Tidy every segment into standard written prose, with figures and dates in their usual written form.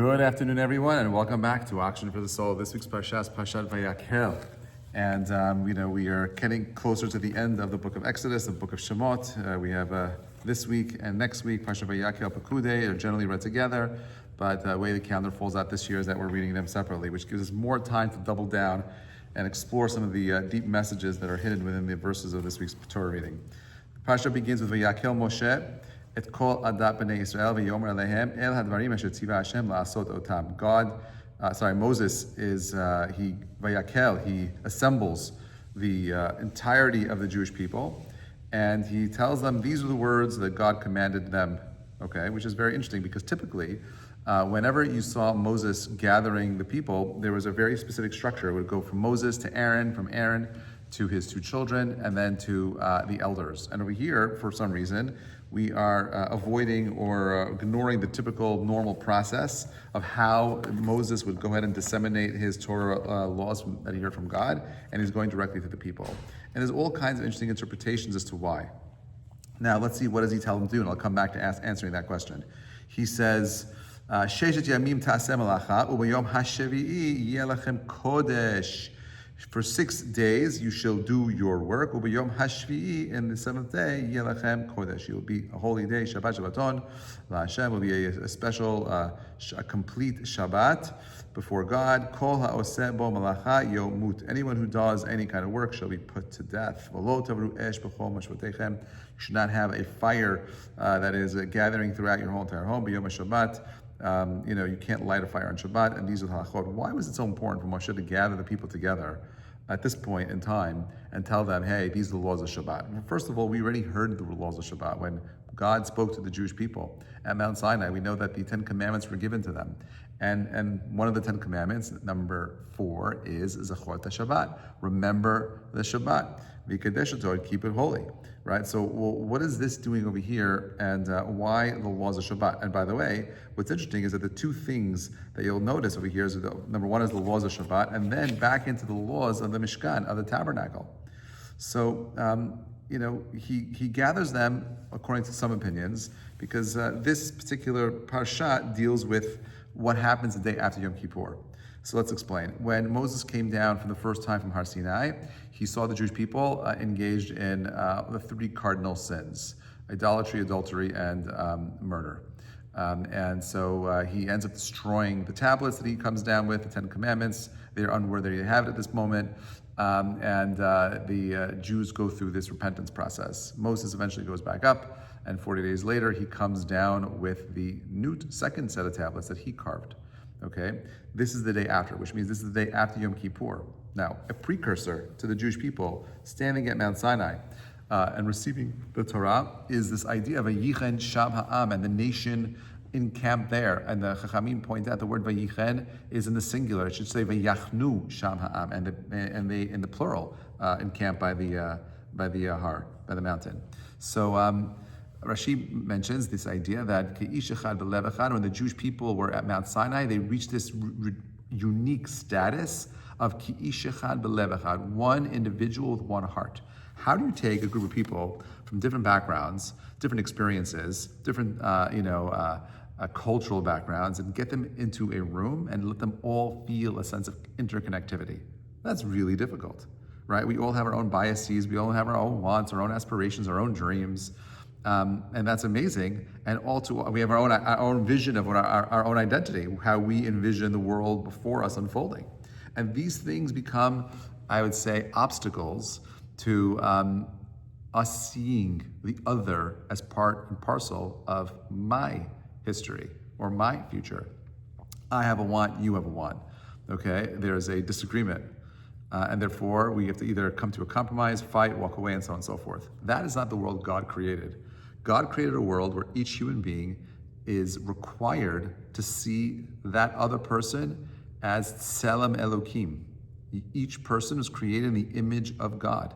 Good afternoon, everyone, and welcome back to Auction for the Soul. This week's Parsha is Parshat Vayakhel. And, we are getting closer to the end of the book of Exodus, the book of Shemot. We have this week and next week, Parshat Vayakhel, Pekudei, are generally read together. But the way the calendar falls out this year is that we're reading them separately, which gives us more time to double down and explore some of the deep messages that are hidden within the verses of this week's Torah reading. Parsha begins with Vayakhel Moshe et kol adat b'nei Yisrael v'yomer alehem el hadvarim asher tziva Hashem la'asot otam. Moses is he assembles the entirety of the Jewish people, and he tells them these are the words that God commanded them. Okay, which is very interesting because typically, whenever you saw Moses gathering the people, there was a very specific structure. It would go from Moses to Aaron, from Aaron to his two children, and then to the elders. And over here, for some reason, we are avoiding or ignoring the typical normal process of how Moses would go ahead and disseminate his Torah laws that he heard from God, and he's going directly to the people. And there's all kinds of interesting interpretations as to why. Now, let's see, what does he tell them to do? And I'll come back to answering that question. He says, Sheshet yamim ta'aseh melacha, u'bayom hashevi'i yeh lachem kodesh. For 6 days you shall do your work. Ubiyom hashvi'i, in the seventh day, yeh lachem kodesh. It will be a holy day. Shabbat Shabbaton. LaHashem will be a special, a complete Shabbat before God. Kol ha'oseh bo malacha yomut. Anyone who does any kind of work shall be put to death. V'lo tavru esh b'chol mashvatechem. You should not have a fire that is gathering throughout your whole entire home. B'yom Shabbat. You can't light a fire on Shabbat, and these are the halachot. Why was it so important for Moshe to gather the people together at this point in time and tell them, hey, these are the laws of Shabbat? Well, first of all, we already heard the laws of Shabbat. When God spoke to the Jewish people at Mount Sinai, we know that the 10 Commandments were given to them. And one of the 10 Commandments, number 4, is Zachor Shabbat. Remember the Shabbat. V'kadesh, keep it holy. Right? So, what is this doing over here, and why the laws of Shabbat? And by the way, what's interesting is that the two things that you'll notice over here is number one is the laws of Shabbat, and then back into the laws of the Mishkan, of the tabernacle. So, he gathers them according to some opinions, because this particular parsha deals with what happens the day after Yom Kippur. So let's explain. When Moses came down for the first time from Har Sinai, he saw the Jewish people engaged in the 3 cardinal sins: idolatry, adultery, and murder. And so he ends up destroying the tablets that he comes down with, the 10 Commandments. They're unworthy to have it at this moment. The Jews go through this repentance process. Moses eventually goes back up, and 40 days later, he comes down with the second set of tablets that he carved. Okay, this is the day after, which means this is the day after Yom Kippur. Now, a precursor to the Jewish people standing at Mount Sinai and receiving the Torah is this idea of a Yichen Sham Ha'am, and the nation encamped there. And the Chachamim point out the word Vayichen is in the singular. It should say Vayachnu Sham Ha'am, and they in the plural encamped by the mountain. So. Rashi mentions this idea that K'ish echad b'lev echad, when the Jewish people were at Mount Sinai, they reached this unique status of K'ish echad b'lev echad, one individual with one heart. How do you take a group of people from different backgrounds, different experiences, different cultural backgrounds, and get them into a room and let them all feel a sense of interconnectivity? That's really difficult, right? We all have our own biases, we all have our own wants, our own aspirations, our own dreams. And that's amazing. And we have our own vision of what our own identity, how we envision the world before us unfolding. And these things become, I would say, obstacles to us seeing the other as part and parcel of my history or my future. I have a want, you have a want. Okay, there's a disagreement. And therefore, we have to either come to a compromise, fight, walk away, and so on and so forth. That is not the world God created. God created a world where each human being is required to see that other person as Tselem Elokim. Each person is created in the image of God.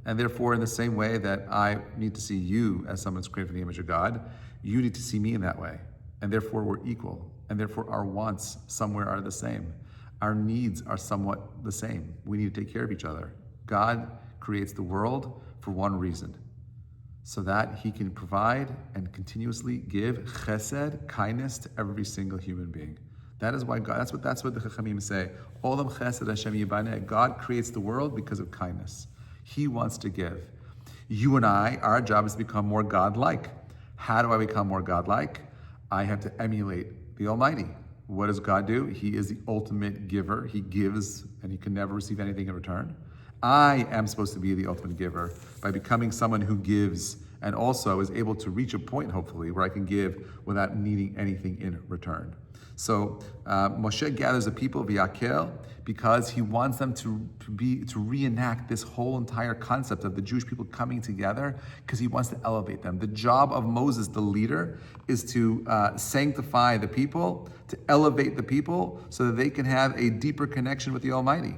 And therefore, in the same way that I need to see you as someone who's created in the image of God, you need to see me in that way. And therefore, we're equal. And therefore, our wants somewhere are the same. Our needs are somewhat the same. We need to take care of each other. God creates the world for one reason, so that he can provide and continuously give chesed, kindness, to every single human being. That is why God, that's what the Chachamim say. Olam chesed Hashem yibaneh. God creates the world because of kindness. He wants to give. You and I, our job is to become more God-like. How do I become more God-like? I have to emulate the Almighty. What does God do? He is the ultimate giver. He gives, and he can never receive anything in return. I am supposed to be the ultimate giver by becoming someone who gives and also is able to reach a point, hopefully, where I can give without needing anything in return. So Moshe gathers the people of Vayakhel because he wants them to reenact this whole entire concept of the Jewish people coming together, because he wants to elevate them. The job of Moses, the leader, is to sanctify the people, to elevate the people so that they can have a deeper connection with the Almighty.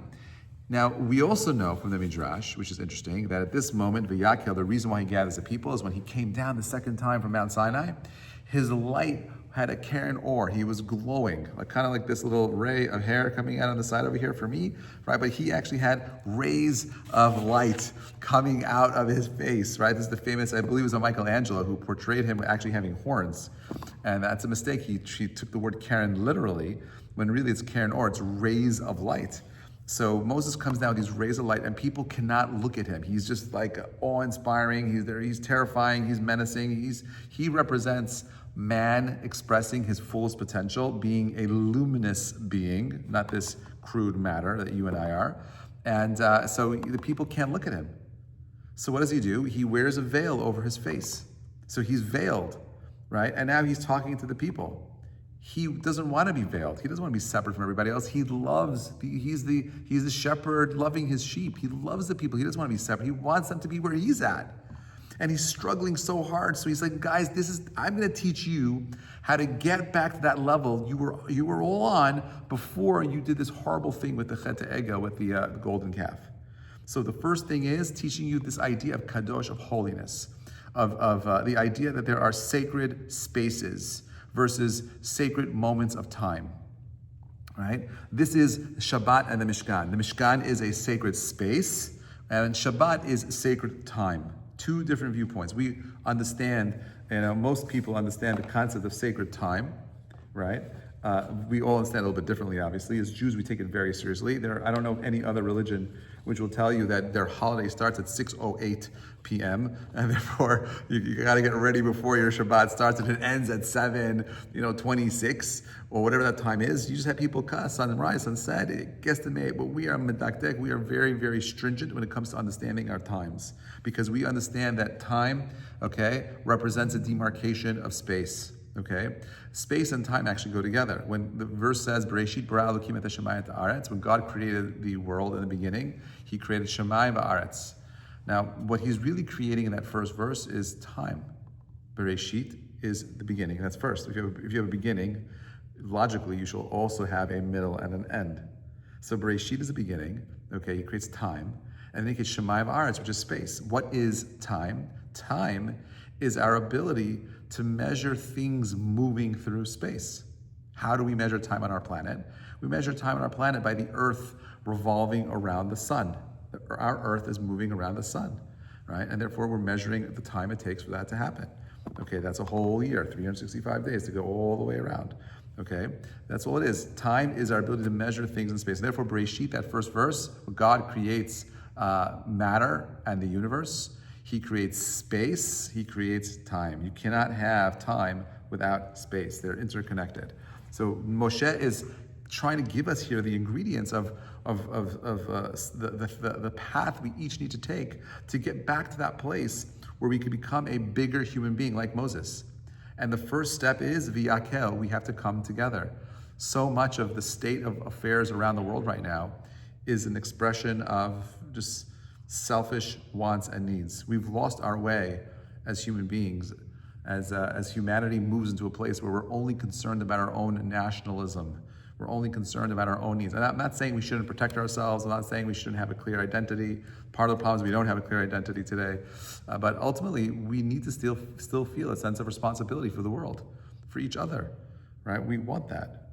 Now, we also know from the Midrash, which is interesting, that at this moment, Vayakhel, the reason why he gathers the people is when he came down the second time from Mount Sinai, his light had a Karen or. He was glowing, kind of like this little ray of hair coming out on the side over here for me, right? But he actually had rays of light coming out of his face, right? This is the famous, I believe it was a Michelangelo who portrayed him actually having horns. And that's a mistake. He took the word Karen literally, when really it's Karen or, it's rays of light. So Moses comes down with these rays of light, and people cannot look at him. He's just like awe-inspiring. He's terrifying. He's menacing. He represents man expressing his fullest potential, being a luminous being, not this crude matter that you and I are. And so the people can't look at him. So what does he do? He wears a veil over his face. So he's veiled, right? And now he's talking to the people. He doesn't want to be veiled. He doesn't want to be separate from everybody else. He's the shepherd loving his sheep. He loves the people. He doesn't want to be separate. He wants them to be where he's at. And he's struggling so hard. So he's like, guys, I'm going to teach you how to get back to that level you were all on before you did this horrible thing with the Chet Ego, with the golden calf. So the first thing is teaching you this idea of kadosh, of holiness, of the idea that there are sacred spaces versus sacred moments of time, right? This is Shabbat and the Mishkan. The Mishkan is a sacred space, and Shabbat is sacred time. Two different viewpoints. We understand, most people understand the concept of sacred time, right? We all understand a little bit differently, obviously. As Jews, we take it very seriously. I don't know any other religion which will tell you that their holiday starts at 6:08 p.m. and therefore you got to get ready before your Shabbat starts, and it ends at 7:26 or whatever that time is. You just have people sunrise, sunset, guesstimate. But we are medakdek. We are very, very stringent when it comes to understanding our times, because we understand that time, represents a demarcation of space. Okay, space and time actually go together. When the verse says, "Bereshit bara Elokim et hashamayim va'aretz," when God created the world in the beginning, He created shamayim va'aretz. Now, what He's really creating in that first verse is time. Bereshit is the beginning. That's first. If you have a beginning, logically you shall also have a middle and an end. So Bereshit is the beginning. Okay, He creates time, and then He creates shamayim va'aretz, which is space. What is time? Time is our ability to measure things moving through space. How do we measure time on our planet? We measure time on our planet by the Earth revolving around the sun. Our Earth is moving around the sun, right? And therefore we're measuring the time it takes for that to happen. Okay, that's a whole year, 365 days to go all the way around. Okay, that's all it is. Time is our ability to measure things in space. And therefore, Bereshit, that first verse, God creates matter and the universe. He creates space, He creates time. You cannot have time without space. They're interconnected. So Moshe is trying to give us here the ingredients of the path we each need to take to get back to that place where we could become a bigger human being like Moses. And the first step is Vayakhel. We have to come together. So much of the state of affairs around the world right now is an expression of just selfish wants and needs. We've lost our way as human beings, as humanity moves into a place where we're only concerned about our own nationalism. We're only concerned about our own needs. And I'm not saying we shouldn't protect ourselves. I'm not saying we shouldn't have a clear identity. Part of the problem is we don't have a clear identity today. But ultimately, we need to still feel a sense of responsibility for the world, for each other, right? We want that.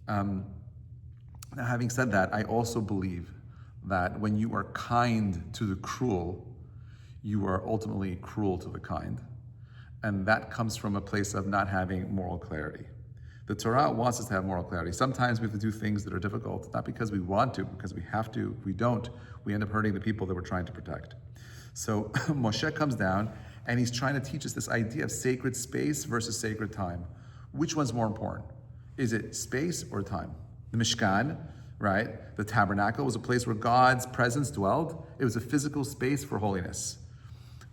Now, having said that, I also believe that when you are kind to the cruel, you are ultimately cruel to the kind. And that comes from a place of not having moral clarity. The Torah wants us to have moral clarity. Sometimes we have to do things that are difficult, not because we want to, because we have to. If we don't, we end up hurting the people that we're trying to protect. So Moshe comes down and he's trying to teach us this idea of sacred space versus sacred time. Which one's more important? Is it space or time? The Mishkan, right? The tabernacle was a place where God's presence dwelled. It was a physical space for holiness.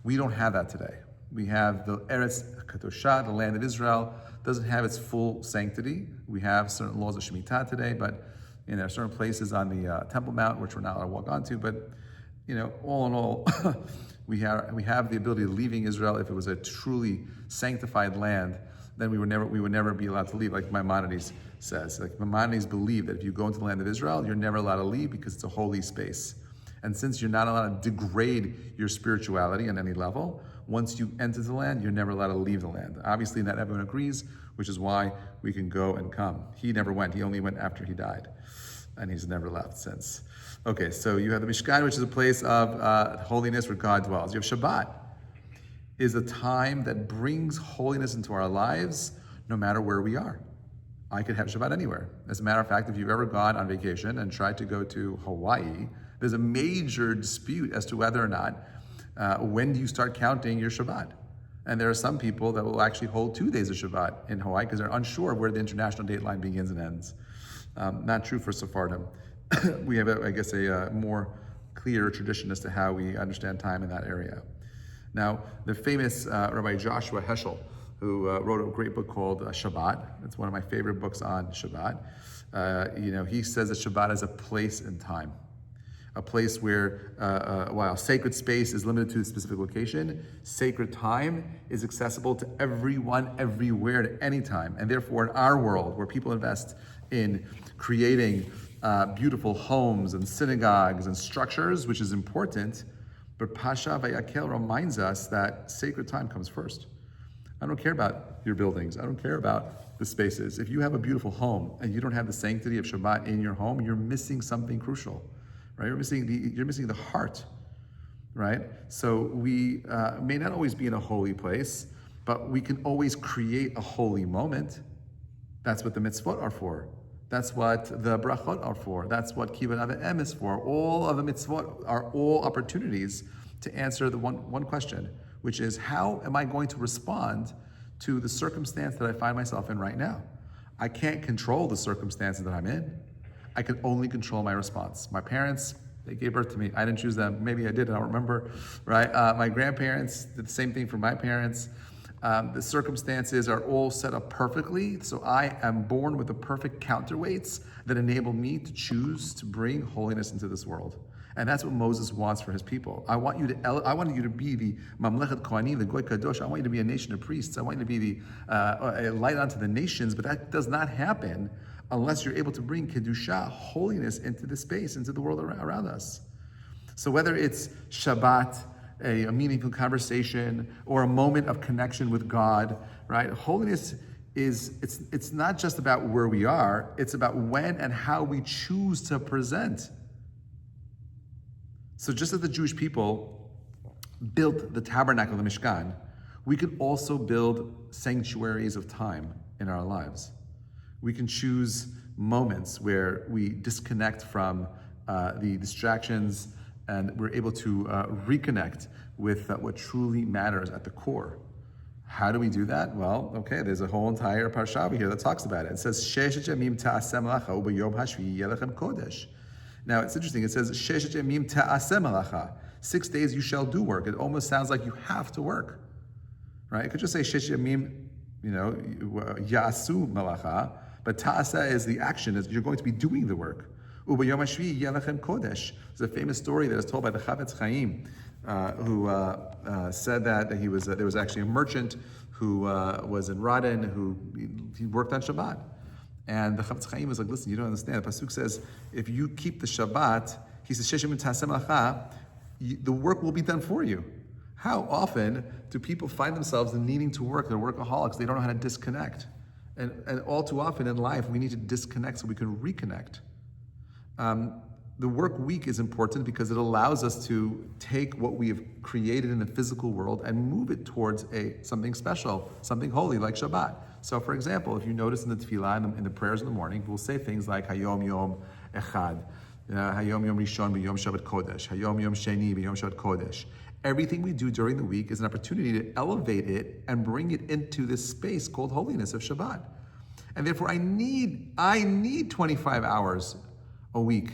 We don't have that today. We have the Eretz Kadoshah, the land of Israel, doesn't have its full sanctity. We have certain laws of Shemitah today, but there are certain places on the Temple Mount which we're not allowed to walk onto. But all in all, we have the ability of leaving Israel. If it was a truly sanctified land, then we would never be allowed to leave, like Maimonides says. Like Maimonides believed that if you go into the land of Israel, you're never allowed to leave because it's a holy space. And since you're not allowed to degrade your spirituality on any level, once you enter the land, you're never allowed to leave the land. Obviously, not everyone agrees, which is why we can go and come. He never went. He only went after he died. And he's never left since. Okay, so you have the Mishkan, which is a place of holiness where God dwells. You have Shabbat, is a time that brings holiness into our lives no matter where we are. I could have Shabbat anywhere. As a matter of fact, if you've ever gone on vacation and tried to go to Hawaii, there's a major dispute as to whether or not when do you start counting your Shabbat. And there are some people that will actually hold 2 days of Shabbat in Hawaii because they're unsure where the international date line begins and ends. Not true for Sephardim. We have, a more clear tradition as to how we understand time in that area. Now, the famous Rabbi Joshua Heschel, who wrote a great book called Shabbat. It's one of my favorite books on Shabbat. He says that Shabbat is a place and time. A place where, while sacred space is limited to a specific location, sacred time is accessible to everyone, everywhere, at any time. And therefore, in our world, where people invest in creating beautiful homes and synagogues and structures, which is important, but Parsha Vayakhel reminds us that sacred time comes first. I don't care about your buildings. I don't care about the spaces. If you have a beautiful home and you don't have the sanctity of Shabbat in your home, you're missing something crucial. Right? You're missing the heart, right? So we may not always be in a holy place, but we can always create a holy moment. That's what the mitzvot are for. That's what the brachot are for. That's what kibbut avim is for. All of the mitzvot are all opportunities to answer the one question, which is, how am I going to respond to the circumstance that I find myself in right now? I can't control the circumstances that I'm in. I can only control my response. My parents, they gave birth to me. I didn't choose them. Maybe I did, I don't remember, right? My grandparents did the same thing for my parents. The circumstances are all set up perfectly, so I am born with the perfect counterweights that enable me to choose to bring holiness into this world. And that's what Moses wants for his people. I want you to be the Mamlechet Kohanim, the Goy Kadosh. I want you to be a nation of priests. I want you to be the a light unto the nations, but that does not happen unless you're able to bring Kedusha, holiness, into the space, into the world around us. So whether it's Shabbat, a meaningful conversation, or a moment of connection with God, right? Holiness it's not just about where we are, it's about when and how we choose to present. So just as the Jewish people built the tabernacle, the Mishkan, we could also build sanctuaries of time in our lives. We can choose moments where we disconnect from the distractions and we're able to reconnect with what truly matters at the core. How do we do that? Well, okay, there's a whole entire Parsha here that talks about it. It says, Sheshet yamim ta'aseh malacha u'b'yom hashvi'i yeh lechem kodesh. Now, it's interesting. It says, Sheshet yamim ta'aseh malacha. 6 days you shall do work. It almost sounds like you have to work, right? It could just say, Sheshet yamim, ya'asu malacha. But ta'aseh is the action, is you're going to be doing the work. U'b'yom hashvi'i yeh lechem kodesh. There's a famous story that is told by the Chavetz Chaim, who said that there was actually a merchant who was in Radin who he worked on Shabbat. And the Chavetz Chaim was like, listen, you don't understand. The Pasuk says, if you keep the Shabbat, he says, Sheshim ta'aseh malacha, the work will be done for you. How often do people find themselves in needing to work? They're workaholics. They don't know how to disconnect. And all too often in life, we need to disconnect so we can reconnect. The work week is important because it allows us to take what we have created in the physical world and move it towards something special, something holy like Shabbat. So for example, if you notice in the tefillah, in the prayers in the morning, we'll say things like Hayom Yom Echad, Hayom Yom Rishon B'Yom Shabbat Kodesh, Hayom Yom Sheni B'Yom Shabbat Kodesh. Everything we do during the week is an opportunity to elevate it and bring it into this space called holiness of Shabbat. And therefore I need 25 hours a week,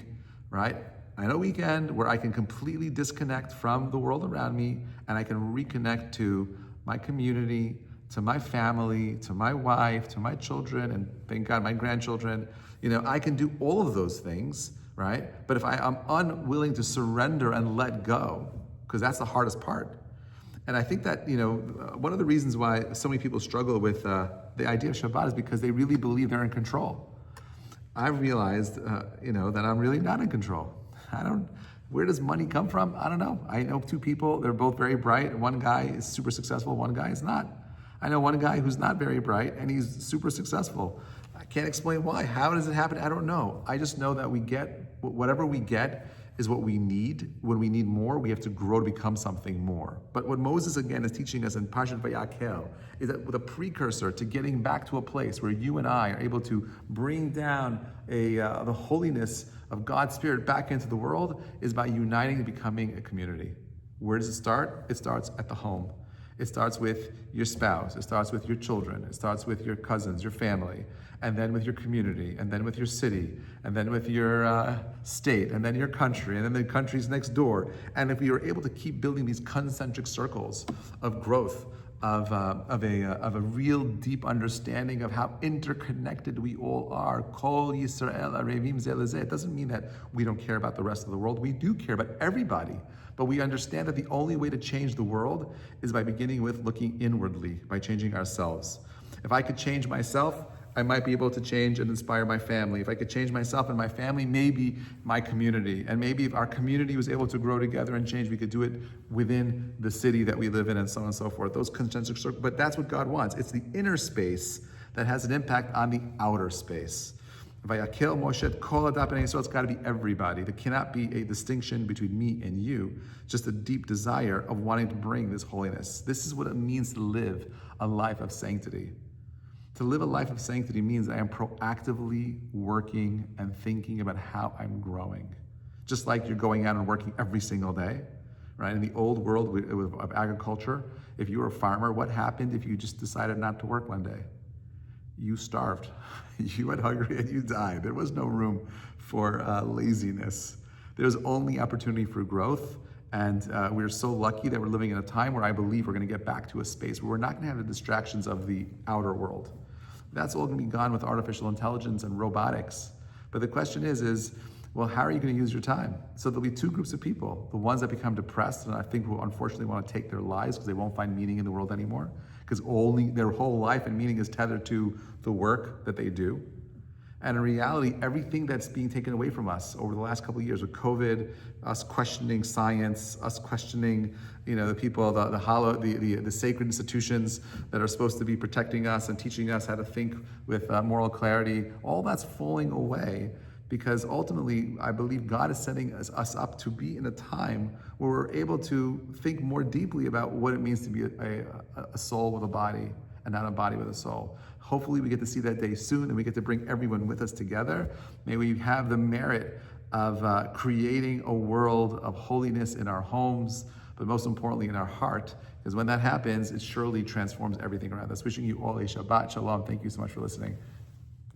right? And a weekend where I can completely disconnect from the world around me and I can reconnect to my community, to my family, to my wife, to my children, and thank God, my grandchildren. I can do all of those things, right? But if I'm unwilling to surrender and let go, because that's the hardest part. And I think that, one of the reasons why so many people struggle with the idea of Shabbat is because they really believe they're in control. I've realized, that I'm really not in control. Where does money come from? I don't know. I know two people, they're both very bright. One guy is super successful, one guy is not. I know one guy who's not very bright and he's super successful. I can't explain why. How does it happen? I don't know. I just know that whatever we get is what we need. When we need more, we have to grow to become something more. But what Moses, again, is teaching us in Parshat Vayakhel is that with a precursor to getting back to a place where you and I are able to bring down the holiness of God's Spirit back into the world is by uniting and becoming a community. Where does it start? It starts at the home. It starts with your spouse. It starts with your children. It starts with your cousins, your family, and then with your community, and then with your city, and then with your state, and then your country, and then the countries next door. And if we are able to keep building these concentric circles of growth, of a real deep understanding of how interconnected we all are. Kol Yisrael arevim zeh lezeh. It doesn't mean that we don't care about the rest of the world. We do care about everybody. But we understand that the only way to change the world is by beginning with looking inwardly, by changing ourselves. If I could change myself, I might be able to change and inspire my family. If I could change myself and my family, maybe my community. And maybe if our community was able to grow together and change, we could do it within the city that we live in and so on and so forth. Those concentric circles, but that's what God wants. It's the inner space that has an impact on the outer space. Vayakhel Moshe kol adap bnei Yisrael. It's got to be everybody. There cannot be a distinction between me and you, just a deep desire of wanting to bring this holiness. This is what it means to live a life of sanctity. To live a life of sanctity means I am proactively working and thinking about how I'm growing. Just like you're going out and working every single day, right? In the old world of agriculture, if you were a farmer, what happened if you just decided not to work one day? You starved. You went hungry and you died. There was no room for laziness. There's only opportunity for growth. And we're so lucky that we're living in a time where I believe we're going to get back to a space where we're not going to have the distractions of the outer world. That's all going to be gone with artificial intelligence and robotics. But the question is, well, how are you going to use your time? So there'll be two groups of people. The ones that become depressed and I think will unfortunately want to take their lives because they won't find meaning in the world anymore, because only their whole life and meaning is tethered to the work that they do. And in reality, everything that's being taken away from us over the last couple of years with COVID, us questioning science, us questioning, the people, the sacred institutions that are supposed to be protecting us and teaching us how to think with moral clarity, all that's falling away because ultimately, I believe God is setting us up to be in a time where we're able to think more deeply about what it means to be a soul with a body and not a body with a soul. Hopefully we get to see that day soon and we get to bring everyone with us together. May we have the merit of creating a world of holiness in our homes, but most importantly in our heart, because when that happens, it surely transforms everything around us. Wishing you all a Shabbat Shalom. Thank you so much for listening.